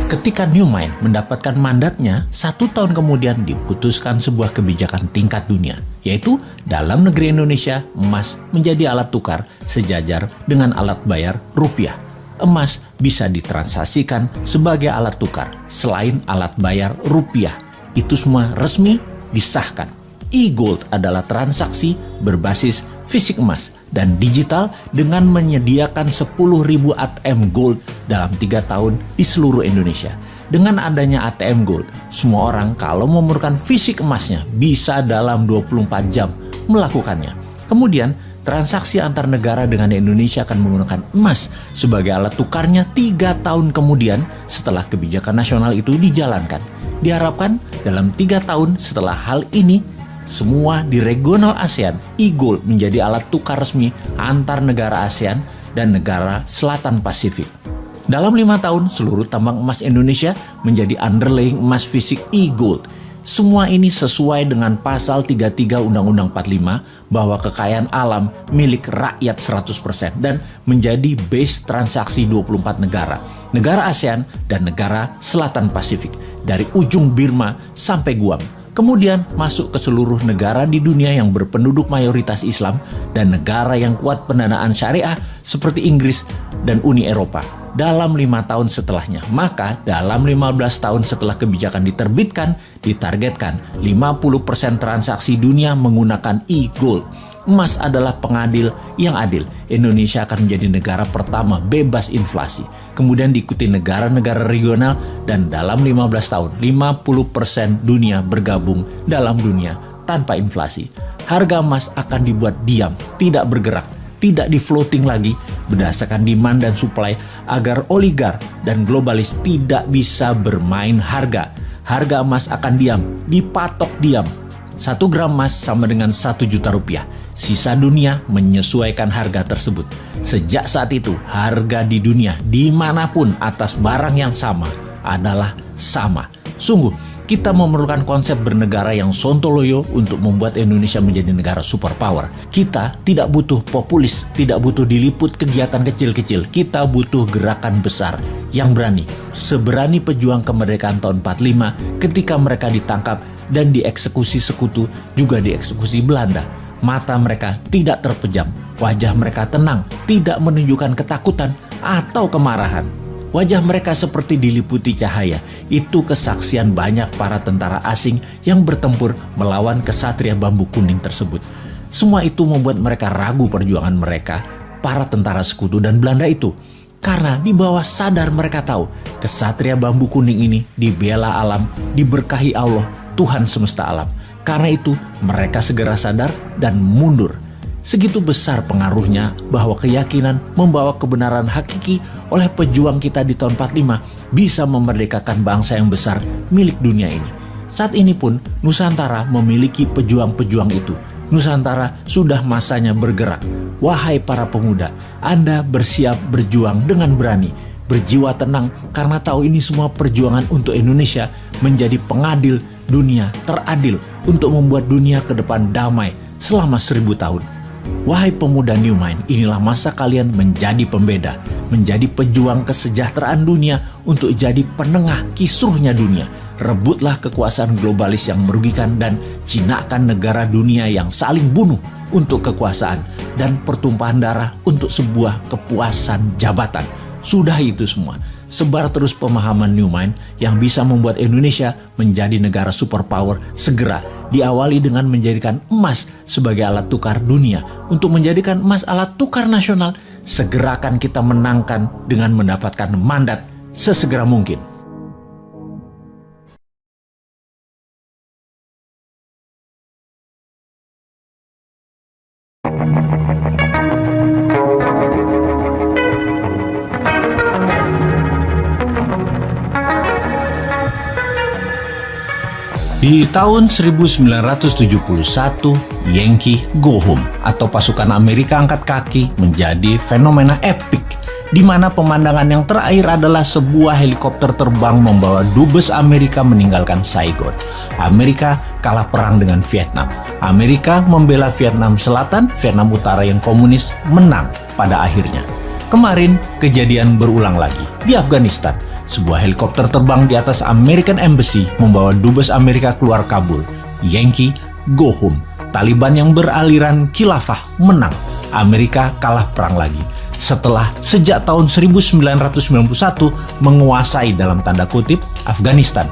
Ketika New Mind mendapatkan mandatnya, 1 tahun kemudian diputuskan sebuah kebijakan tingkat dunia, yaitu dalam negeri Indonesia, emas menjadi alat tukar sejajar dengan alat bayar rupiah. Emas bisa ditransaksikan sebagai alat tukar selain alat bayar rupiah. Itu semua resmi disahkan. E-Gold adalah transaksi berbasis fisik emas dan digital dengan menyediakan 10.000 ATM Gold dalam 3 tahun di seluruh Indonesia. Dengan adanya ATM Gold, semua orang kalau memerlukan fisik emasnya bisa dalam 24 jam melakukannya. Kemudian, transaksi antar negara dengan Indonesia akan menggunakan emas sebagai alat tukarnya 3 tahun kemudian setelah kebijakan nasional itu dijalankan. Diharapkan dalam 3 tahun setelah hal ini, semua di regional ASEAN, e-Gold menjadi alat tukar resmi antar negara ASEAN dan negara Selatan Pasifik. Dalam 5 tahun, seluruh tambang emas Indonesia menjadi underlying emas fisik e-Gold. Semua ini sesuai dengan pasal 33 Undang-Undang 45 bahwa kekayaan alam milik rakyat 100% dan menjadi base transaksi 24 negara ASEAN dan negara Selatan Pasifik, dari ujung Burma sampai Guam. Kemudian masuk ke seluruh negara di dunia yang berpenduduk mayoritas Islam dan negara yang kuat pendanaan syariah seperti Inggris dan Uni Eropa dalam 5 tahun setelahnya. Maka dalam 15 tahun setelah kebijakan diterbitkan, ditargetkan 50% transaksi dunia menggunakan e-Gold. Emas adalah pengadil yang adil. Indonesia akan menjadi negara pertama bebas inflasi. Kemudian diikuti negara-negara regional dan dalam 15 tahun 50% dunia bergabung dalam dunia tanpa inflasi. Harga emas akan dibuat diam, tidak bergerak, tidak di-floating lagi berdasarkan demand dan supply agar oligar dan globalis tidak bisa bermain harga. Harga emas akan diam, dipatok diam. 1 gram emas sama dengan 1 juta rupiah. Sisa dunia menyesuaikan harga tersebut. Sejak saat itu, harga di dunia dimanapun atas barang yang sama adalah sama. Sungguh, kita memerlukan konsep bernegara yang sontoloyo untuk membuat Indonesia menjadi negara superpower. Kita tidak butuh populis, tidak butuh diliput kegiatan kecil-kecil. Kita butuh gerakan besar yang berani. Seberani pejuang kemerdekaan tahun 45 ketika mereka ditangkap dan dieksekusi sekutu, juga dieksekusi Belanda. Mata mereka tidak terpejam, wajah mereka tenang, tidak menunjukkan ketakutan atau kemarahan. Wajah mereka seperti diliputi cahaya. Itu kesaksian banyak para tentara asing yang bertempur melawan kesatria bambu kuning tersebut. Semua itu membuat mereka ragu perjuangan mereka, para tentara sekutu dan Belanda itu. Karena di bawah sadar mereka tahu, kesatria bambu kuning ini dibela alam, diberkahi Allah, Tuhan semesta alam. Karena itu, mereka segera sadar dan mundur. Segitu besar pengaruhnya bahwa keyakinan membawa kebenaran hakiki oleh pejuang kita di tahun 45 bisa memerdekakan bangsa yang besar milik dunia ini. Saat ini pun, Nusantara memiliki pejuang-pejuang itu. Nusantara sudah masanya bergerak. Wahai para pemuda, Anda bersiap berjuang dengan berani. Berjiwa tenang karena tahu ini semua perjuangan untuk Indonesia menjadi pengadil dunia teradil untuk membuat dunia ke depan damai selama 1000 tahun. Wahai pemuda New Mind, inilah masa kalian menjadi pembeda, menjadi pejuang kesejahteraan dunia untuk jadi penengah kisruhnya dunia. Rebutlah kekuasaan globalis yang merugikan dan jinakan negara dunia yang saling bunuh untuk kekuasaan dan pertumpahan darah untuk sebuah kepuasan jabatan. Sudah itu semua. Sebar terus pemahaman New Mind yang bisa membuat Indonesia menjadi negara superpower segera. Diawali dengan menjadikan emas sebagai alat tukar dunia. Untuk menjadikan emas alat tukar nasional, segera akan kita menangkan dengan mendapatkan mandat sesegera mungkin. Di tahun 1971, Yankee go home atau pasukan Amerika angkat kaki menjadi fenomena epik, di mana pemandangan yang terakhir adalah sebuah helikopter terbang membawa dubes Amerika meninggalkan Saigon. Amerika kalah perang dengan Vietnam. Amerika membela Vietnam Selatan, Vietnam Utara yang komunis menang. pada akhirnya. Kemarin, kejadian berulang lagi. Di Afghanistan, sebuah helikopter terbang di atas American Embassy membawa dubes Amerika keluar Kabul. Yankee, go home. Taliban yang beraliran khilafah menang. Amerika kalah perang lagi. Setelah sejak tahun 1991 menguasai dalam tanda kutip Afghanistan,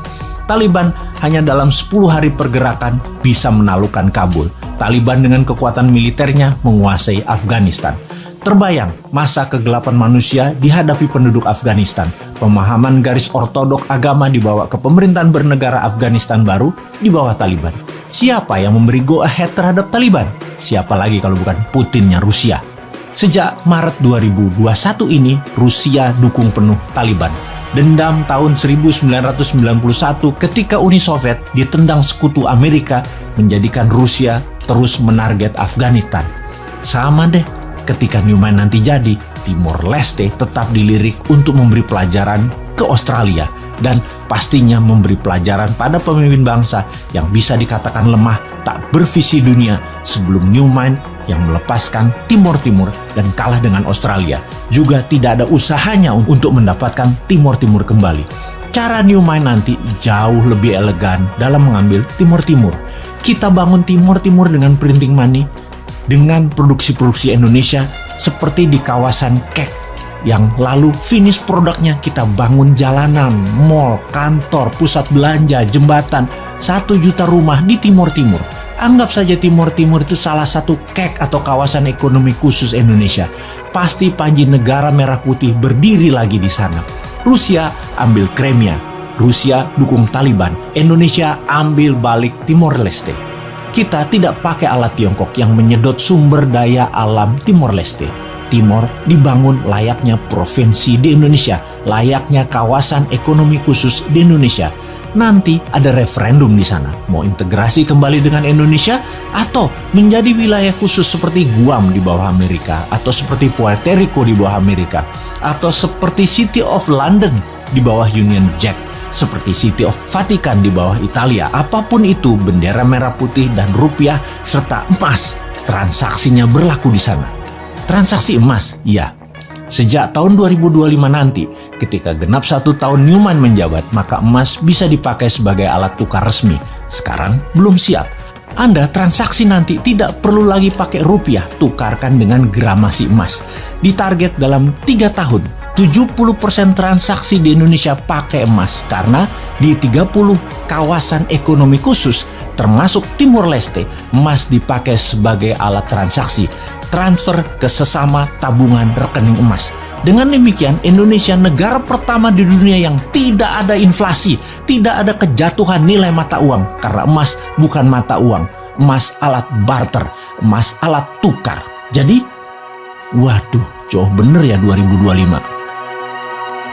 Taliban hanya dalam 10 hari pergerakan bisa menaklukkan Kabul. Taliban dengan kekuatan militernya menguasai Afghanistan. Terbayang masa kegelapan manusia dihadapi penduduk Afghanistan. Pemahaman garis ortodok agama dibawa ke pemerintahan bernegara Afghanistan baru di bawah Taliban. Siapa yang memberi go ahead terhadap Taliban? Siapa lagi kalau bukan Putinnya Rusia? Sejak Maret 2021 ini, Rusia dukung penuh Taliban. Dendam tahun 1991 ketika Uni Soviet ditendang sekutu Amerika menjadikan Rusia terus menarget Afghanistan. Sama deh, ketika Newman nanti jadi, Timor Leste tetap dilirik untuk memberi pelajaran ke Australia dan pastinya memberi pelajaran pada pemimpin bangsa yang bisa dikatakan lemah tak bervisi dunia sebelum Newman yang melepaskan Timor Timur dan kalah dengan Australia. Juga tidak ada usahanya untuk mendapatkan Timor Timur kembali. Cara Newman nanti jauh lebih elegan dalam mengambil Timor Timur. Kita bangun Timor Timur dengan printing money, dengan produksi-produksi Indonesia seperti di kawasan Kek, yang lalu finish produknya kita bangun jalanan, mall, kantor, pusat belanja, jembatan, 1 juta rumah di Timor Timur. Anggap saja Timor Timur itu salah satu Kek atau kawasan ekonomi khusus Indonesia. Pasti panji negara merah putih berdiri lagi di sana. Rusia ambil Crimea, Rusia dukung Taliban, Indonesia ambil balik Timor Leste. Kita tidak pakai alat Tiongkok yang menyedot sumber daya alam Timor Leste. Timor dibangun layaknya provinsi di Indonesia, layaknya kawasan ekonomi khusus di Indonesia. Nanti ada referendum di sana, mau integrasi kembali dengan Indonesia atau menjadi wilayah khusus seperti Guam di bawah Amerika, atau seperti Puerto Rico di bawah Amerika, atau seperti City of London di bawah Union Jack, seperti City of Vatican di bawah Italia. Apapun itu, bendera merah putih dan rupiah serta emas, transaksinya berlaku di sana. Transaksi emas, ya. Sejak tahun 2025 nanti, ketika genap 1 tahun Newman menjabat, maka emas bisa dipakai sebagai alat tukar resmi. Sekarang belum siap. Anda transaksi nanti tidak perlu lagi pakai rupiah, tukarkan dengan gramasi emas. Ditarget dalam 3 tahun, 70% transaksi di Indonesia pakai emas karena di 30 kawasan ekonomi khusus termasuk Timor Leste, emas dipakai sebagai alat transaksi, transfer ke sesama tabungan rekening emas. Dengan demikian, Indonesia negara pertama di dunia yang tidak ada inflasi, tidak ada kejatuhan nilai mata uang karena emas bukan mata uang, emas alat barter, emas alat tukar. Jadi, waduh, jauh bener ya 2025.